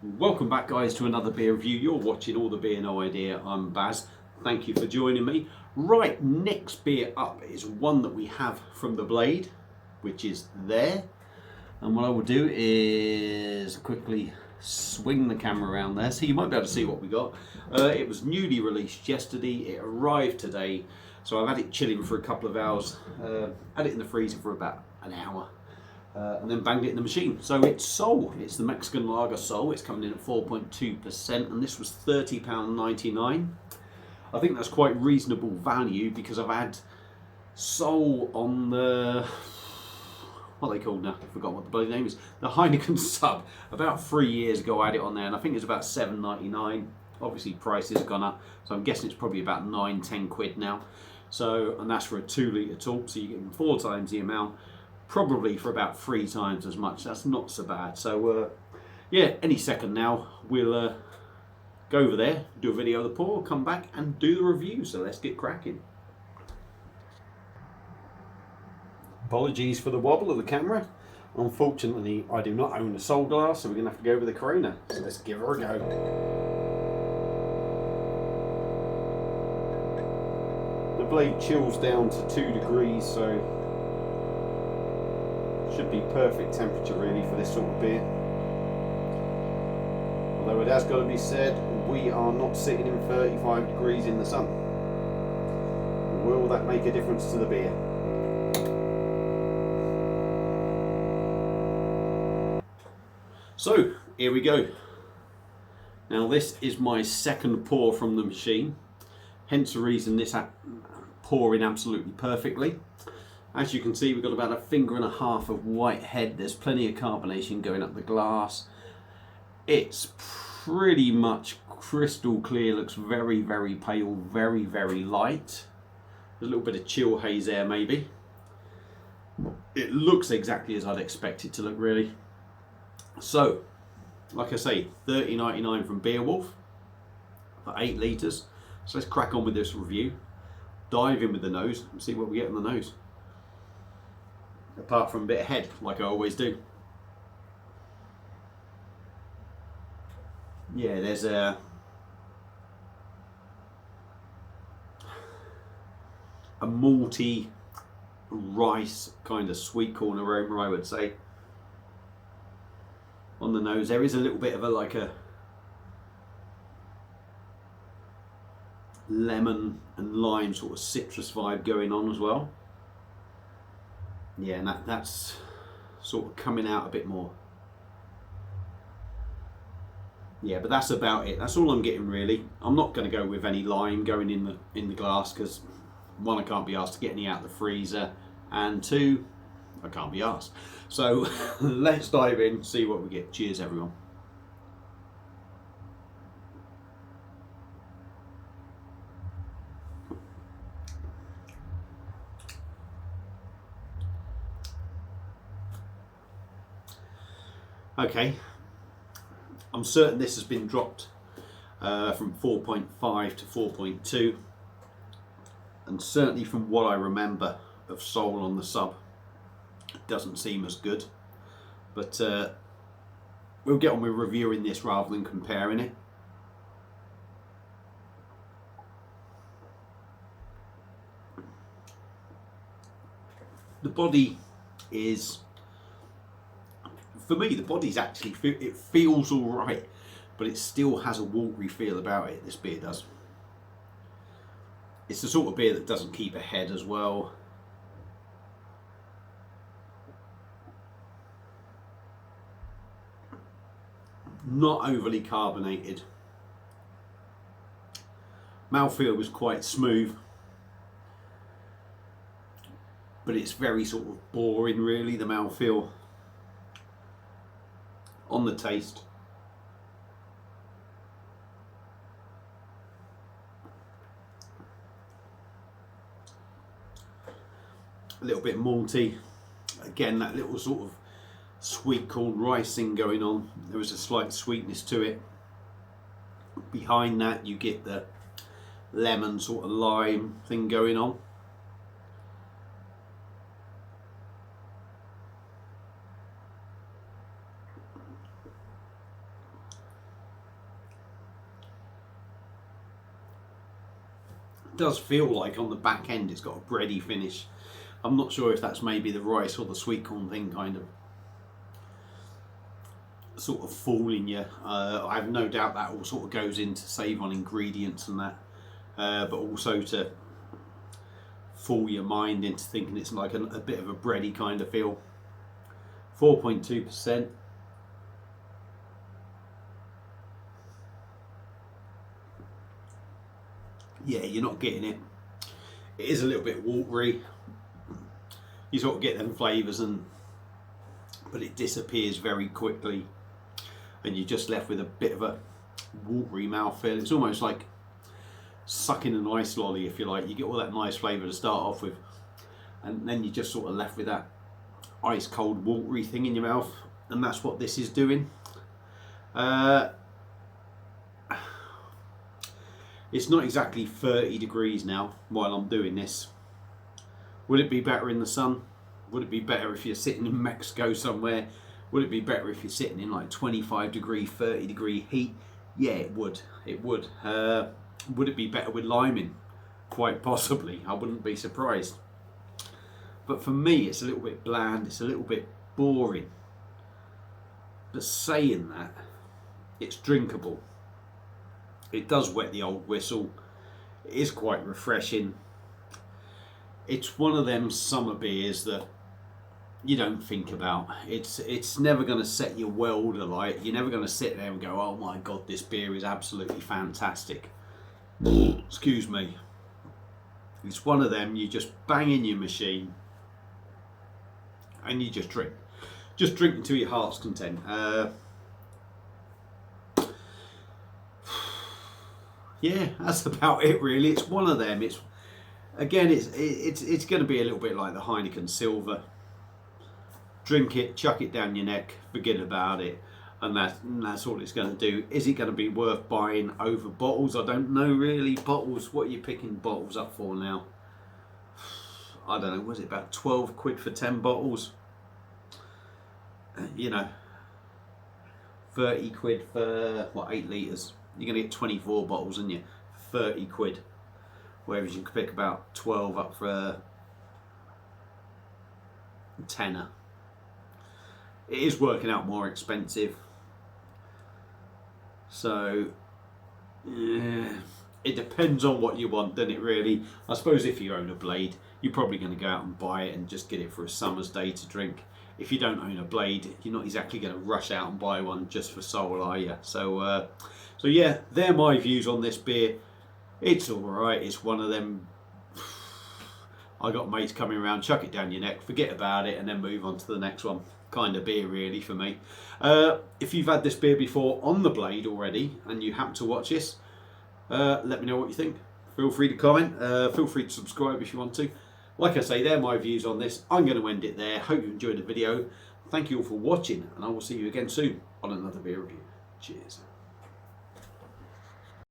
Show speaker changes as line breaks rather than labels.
Welcome back, guys, to another beer review. You're watching All the Beer No Idea. I'm Baz. Thank you for joining me. Right, next beer up is one that we have from the Blade, which is there. And what I will do is quickly swing the camera around there so you might be able to see what we got. It was newly released yesterday. It arrived today. So I've had it chilling for a couple of hours. Had it in the freezer for about an hour. And then banged it in the machine. So it's Sol. It's the Mexican lager Sol. It's coming in at 4.2%, and this was £30.99. I think that's quite reasonable value because I've had Sol on the, what are they called now? I forgot what the bloody name is. The Heineken sub. About 3 years ago, I had it on there, and I think it's about £7.99. Obviously, prices have gone up, so I'm guessing it's probably about £9-10 quid now. So, and that's for a 2 litre tall, so you're getting 4 times the amount. Probably for about 3 times as much. That's not so bad. So yeah, any second now we'll go over there, do a video of the pour, come back and do the review. So let's get cracking. Apologies for the wobble of the camera. Unfortunately, I do not own a Sol glass, so we're gonna have to go with the Corona. So let's give her a go. The Blade chills down to 2 degrees, so should be perfect temperature really for this sort of beer. Although it has got to be said, we are not sitting in 35 degrees in the sun. Will that make a difference to the beer? So here we go. Now this is my second pour from the machine, hence the reason this pouring absolutely perfectly. As you can see, we've got about 1.5 fingers of white head. There's plenty of carbonation going up the glass. It's pretty much crystal clear, looks very, very pale, very, very light. There's a little bit of chill haze there maybe. It looks exactly as I'd expect it to look really. So, like I say, £30.99 from Beowulf for 8 litres. So let's crack on with this review. Dive in with the nose and see what we get on the nose. Apart from a bit of head, like I always do. Yeah, there's a malty rice kind of sweet corn aroma, I would say. On the nose, there is a little bit of a lemon and lime sort of citrus vibe going on as well. Yeah, and that's sort of coming out a bit more. Yeah, but that's about it. That's all I'm getting really. I'm not going to go with any lime going in the glass because 1, I can't be asked to get any out of the freezer, and 2, I can't be asked. So let's dive in, see what we get. Cheers, everyone. Okay, I'm certain this has been dropped from 4.5 to 4.2, and certainly from what I remember of Sol on the sub, it doesn't seem as good. But we'll get on with reviewing this rather than comparing it. The body is, for me, the body's actually, it feels all right, but it still has a watery feel about it. This beer does. It's the sort of beer that doesn't keep a head as well. Not overly carbonated. Mouthfeel was quite smooth, but it's very sort of boring really, the mouthfeel. On the taste, a little bit malty. Again, that little sort of sweet corn rice thing going on. There was a slight sweetness to it. Behind that, you get the lemon sort of lime thing going on. does feel like on the back end it's got a bready finish. I'm not sure if that's maybe the rice or the sweet corn thing kind of sort of fooling you. I have no doubt that all sort of goes in to save on ingredients and that, but also to fool your mind into thinking it's like a bit of a bready kind of feel. 4.2%. Yeah, you're not getting it. It is a little bit watery. You sort of get them flavours, but it disappears very quickly, and you're just left with a bit of a watery mouthfeel. It's almost like sucking an ice lolly, if you like. You get all that nice flavour to start off with, and then you're just sort of left with that ice cold watery thing in your mouth, and that's what this is doing. It's not exactly 30 degrees now while I'm doing this. Would it be better in the sun? Would it be better if you're sitting in Mexico somewhere? Would it be better if you're sitting in like 25 degree, 30 degree heat? Yeah, it would. It would. Would it be better with liming? Quite possibly. I wouldn't be surprised. But for me, it's a little bit bland. It's a little bit boring. But saying that, it's drinkable. It does wet the old whistle. It is quite refreshing. It's one of them summer beers that you don't think about. It's never going to set your world alight. You're never going to sit there and go, oh my god, this beer is absolutely fantastic. Excuse me. It's one of them you just bang in your machine and you just drink. Just drink until your heart's content. Yeah, that's about it really. It's one of them. It's again, it's going to be a little bit like the Heineken Silver. Drink it, chuck it down your neck, forget about it, and that's all it's going to do. Is it going to be worth buying over bottles? I don't know really. Bottles, what are you picking bottles up for now? I don't know, was it about 12 quid for 10 bottles? You know, 30 quid for, what, 8 litres? You're going to get 24 bottles, aren't you? 30 quid. Whereas you can pick about 12 up for a tenner. It is working out more expensive. So, yeah, it depends on what you want, doesn't it really? I suppose if you own a Blade, you're probably going to go out and buy it and just get it for a summer's day to drink. If you don't own a Blade, you're not exactly going to rush out and buy one just for Soul, are you? So yeah, they're my views on this beer. It's alright, it's one of them, I got mates coming around, chuck it down your neck, forget about it, and then move on to the next one. Kind of beer really for me. If you've had this beer before on the Blade already, and you happen to watch this, let me know what you think. Feel free to comment, feel free to subscribe if you want to. Like I say, they're my views on this. I'm going to end it there. Hope you enjoyed the video. Thank you all for watching, and I will see you again soon on another beer review. Cheers.